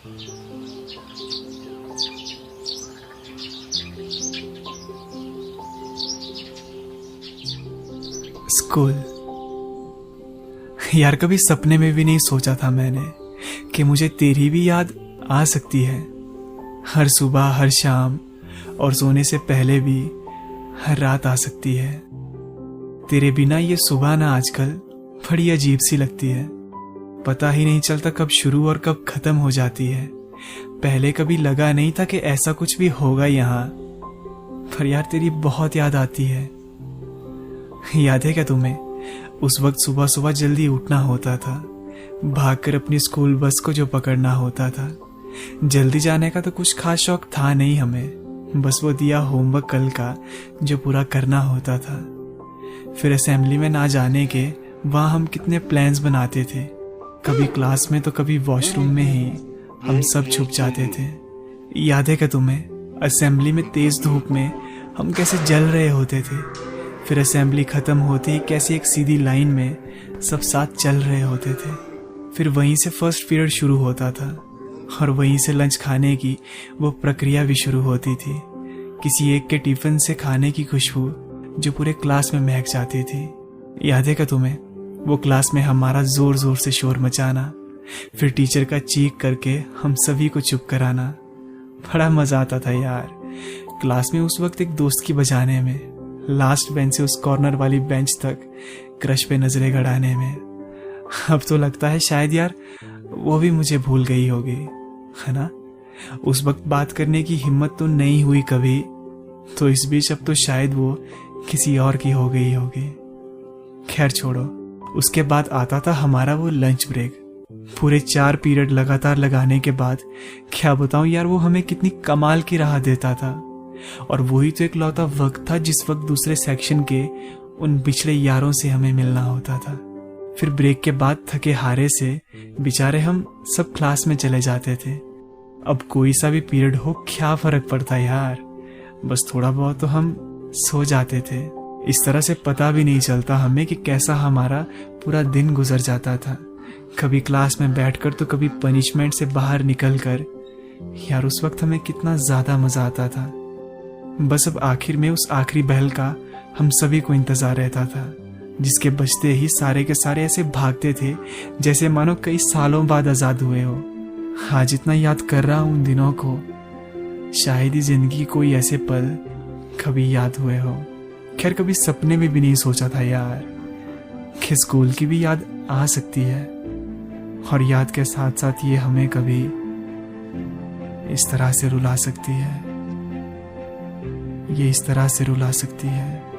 School. यार कभी सपने में भी नहीं सोचा था मैंने कि मुझे तेरी भी याद आ सकती है। हर सुबह, हर शाम और सोने से पहले भी हर रात आ सकती है। तेरे बिना ये सुबह ना आजकल बड़ी अजीब सी लगती है। पता ही नहीं चलता कब शुरू और कब खत्म हो जाती है। पहले कभी लगा नहीं था कि ऐसा कुछ भी होगा यहाँ, पर यार तेरी बहुत याद आती है। याद है क्या तुम्हें, उस वक्त सुबह सुबह जल्दी उठना होता था, भागकर अपनी स्कूल बस को जो पकड़ना होता था। जल्दी जाने का तो कुछ खास शौक था नहीं हमें, बस वो दिया होमवर्क कल का जो पूरा करना होता था। फिर असेंबली में ना जाने के वहाँ हम कितने प्लान्स बनाते थे, कभी क्लास में तो कभी वॉशरूम में ही हम सब छुप जाते थे। याद है क्या तुम्हें, असेंबली में तेज धूप में हम कैसे जल रहे होते थे। फिर असेंबली खत्म होते ही कैसे एक सीधी लाइन में सब साथ चल रहे होते थे। फिर वहीं से फर्स्ट पीरियड शुरू होता था और वहीं से लंच खाने की वो प्रक्रिया भी शुरू होती थी। किसी एक के टिफिन से खाने की खुशबू जो पूरे क्लास में महक जाती थी। याद है क्या तुम्हें, वो क्लास में हमारा जोर जोर से शोर मचाना, फिर टीचर का चीख करके हम सभी को चुप कराना। बड़ा मजा आता था यार क्लास में उस वक्त एक दोस्त की बजाने में, लास्ट बेंच से उस कॉर्नर वाली बेंच तक क्रश पे नजरें गड़ाने में। अब तो लगता है शायद यार वो भी मुझे भूल गई होगी, है ना। उस वक्त बात करने की हिम्मत तो नहीं हुई कभी, तो इस बीच अब तो शायद वो किसी और की हो गई होगी। खैर छोड़ो, उसके बाद आता था हमारा वो लंच ब्रेक। पूरे 4 पीरियड लगातार लगाने के बाद क्या बताऊं यार, वो हमें कितनी कमाल की राह देता था। और वही तो एक लौता वक्त था जिस वक्त दूसरे सेक्शन के उन पिछड़े यारों से हमें मिलना होता था। फिर ब्रेक के बाद थके हारे से बेचारे हम सब क्लास में चले जाते थे। अब कोई सा भी पीरियड हो क्या फर्क पड़ता यार, बस थोड़ा बहुत तो हम सो जाते थे। इस तरह से पता भी नहीं चलता हमें कि कैसा हमारा पूरा दिन गुजर जाता था, कभी क्लास में बैठकर तो कभी पनिशमेंट से बाहर निकलकर। यार उस वक्त हमें कितना ज्यादा मजा आता था। बस अब आखिर में उस आखिरी बहल का हम सभी को इंतजार रहता था, जिसके बजते ही सारे के सारे ऐसे भागते थे जैसे मानो कई सालों बाद आजाद हुए हो। आज इतना याद कर रहा हूं उन दिनों को, शायद ही जिंदगी कोई ऐसे पल कभी याद हुए हो। खैर कभी सपने में भी नहीं सोचा था यार कि स्कूल की भी याद आ सकती है, और याद के साथ साथ ये हमें कभी इस तरह से रुला सकती है, ये इस तरह से रुला सकती है।